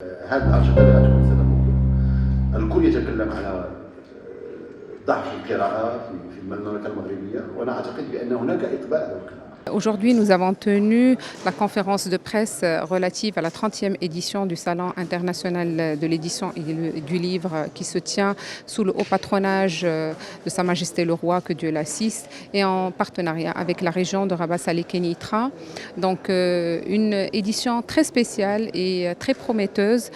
هذه الأنشطة اللي غتكون السنة المقبلة الكل يتكلم على ضعف القراءة في المملكة المغربية وأنا أعتقد بأن هناك إقبال على القراءة. Aujourd'hui, nous avons tenu la conférence de presse relative à la 30e édition du Salon international de l'édition et du livre qui se tient sous le haut patronage de Sa Majesté le Roi, que Dieu l'assiste, et en partenariat avec la région de Rabat Salé Kenitra. Donc une édition très spéciale et très prometteuse.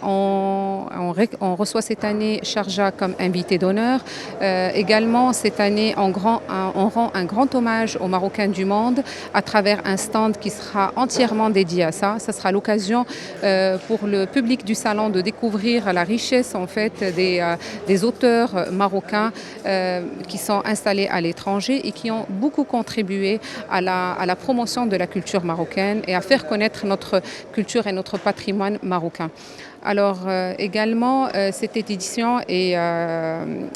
On reçoit cette année Sharjah comme invité d'honneur. Également, cette année, on rend un grand hommage aux Marocains du monde à travers un stand qui sera entièrement dédié à ça. Ça sera l'occasion pour le public du salon de découvrir la richesse en fait des auteurs marocains qui sont installés à l'étranger et qui ont beaucoup contribué à la promotion de la culture marocaine et à faire connaître notre culture et notre patrimoine marocain. Alors également, cette édition est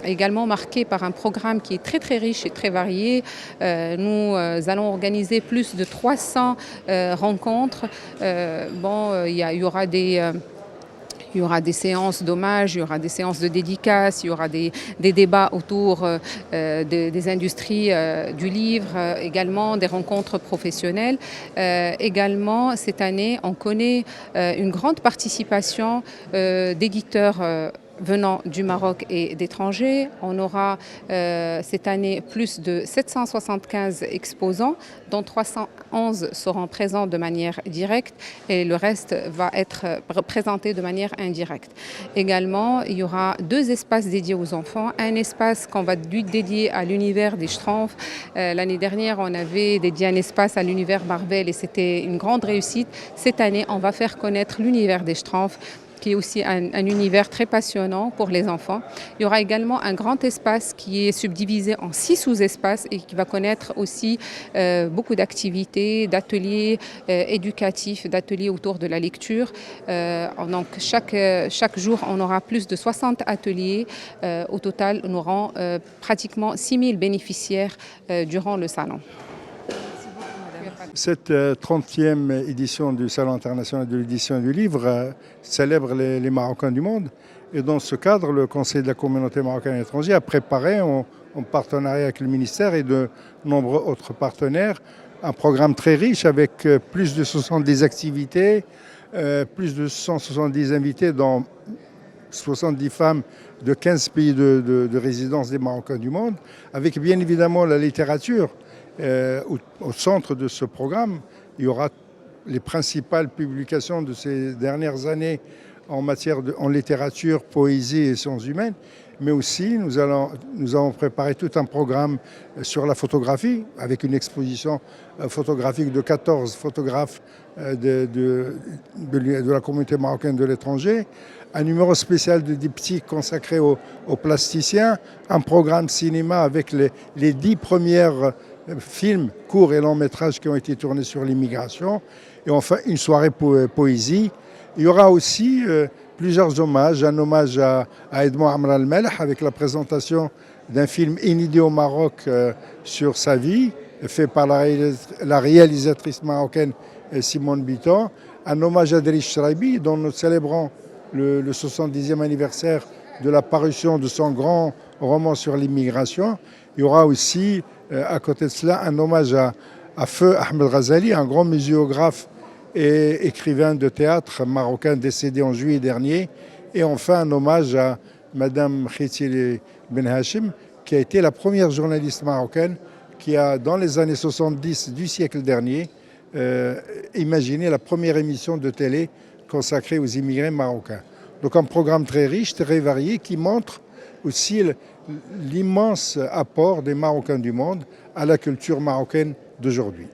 également marquée par un programme qui est très très riche et très varié. Nous allons organiser plus de 300 rencontres. Il y aura des séances d'hommage, il y aura des séances de dédicaces, il y aura des débats autour des industries du livre, également des rencontres professionnelles. Également, cette année, on connaît une grande participation d'éditeurs venant du Maroc et d'étrangers. On aura cette année plus de 775 exposants, dont 311 seront présents de manière directe et le reste va être présenté de manière indirecte. Également, il y aura 2 espaces dédiés aux enfants. Un espace qu'on va dédier à l'univers des Schtroumpfs. L'année dernière, on avait dédié un espace à l'univers Marvel et c'était une grande réussite. Cette année, on va faire connaître l'univers des Schtroumpfs, qui est aussi un univers très passionnant pour les enfants. Il y aura également un grand espace qui est subdivisé en 6 sous-espaces et qui va connaître aussi beaucoup d'activités, d'ateliers éducatifs, d'ateliers autour de la lecture. Donc chaque jour, on aura plus de 60 ateliers. Au total, nous aurons pratiquement 6000 bénéficiaires durant le salon. Cette 30e édition du Salon international de l'édition et du livre célèbre les Marocains du monde. Et dans ce cadre, le Conseil de la communauté marocaine et étrangère a préparé, en partenariat avec le ministère et de nombreux autres partenaires, un programme très riche avec plus de 70 activités, plus de 170 invités, dont 70 femmes de 15 pays de résidence des Marocains du monde, avec bien évidemment la littérature. Au centre de ce programme, il y aura les principales publications de ces dernières années en littérature, poésie et sciences humaines, mais aussi nous avons préparé tout un programme sur la photographie avec une exposition photographique de 14 photographes de la communauté marocaine de l'étranger, un numéro spécial de diptyque consacré aux plasticiens, un programme cinéma avec les 10 premières films, courts et longs métrages qui ont été tournés sur l'immigration, et enfin une soirée poésie. Il y aura aussi plusieurs hommages, un hommage à Edmond Amr El-Melh avec la présentation d'un film inédit au Maroc sur sa vie, fait par la réalisatrice marocaine Simone Bitton, un hommage à Driss Shraibi dont nous célébrons le 70e anniversaire de la parution de son grand roman sur l'immigration. Il y aura aussi, à côté de cela, un hommage à Feu Ahmed Ghazali, un grand muséographe et écrivain de théâtre marocain décédé en juillet dernier. Et enfin, un hommage à Madame Khitili Ben Hachim, qui a été la première journaliste marocaine qui a, dans les années 70 du siècle dernier, imaginé la première émission de télé consacrée aux immigrés marocains. Donc un programme très riche, très varié, qui montre aussi l'immense apport des Marocains du monde à la culture marocaine d'aujourd'hui.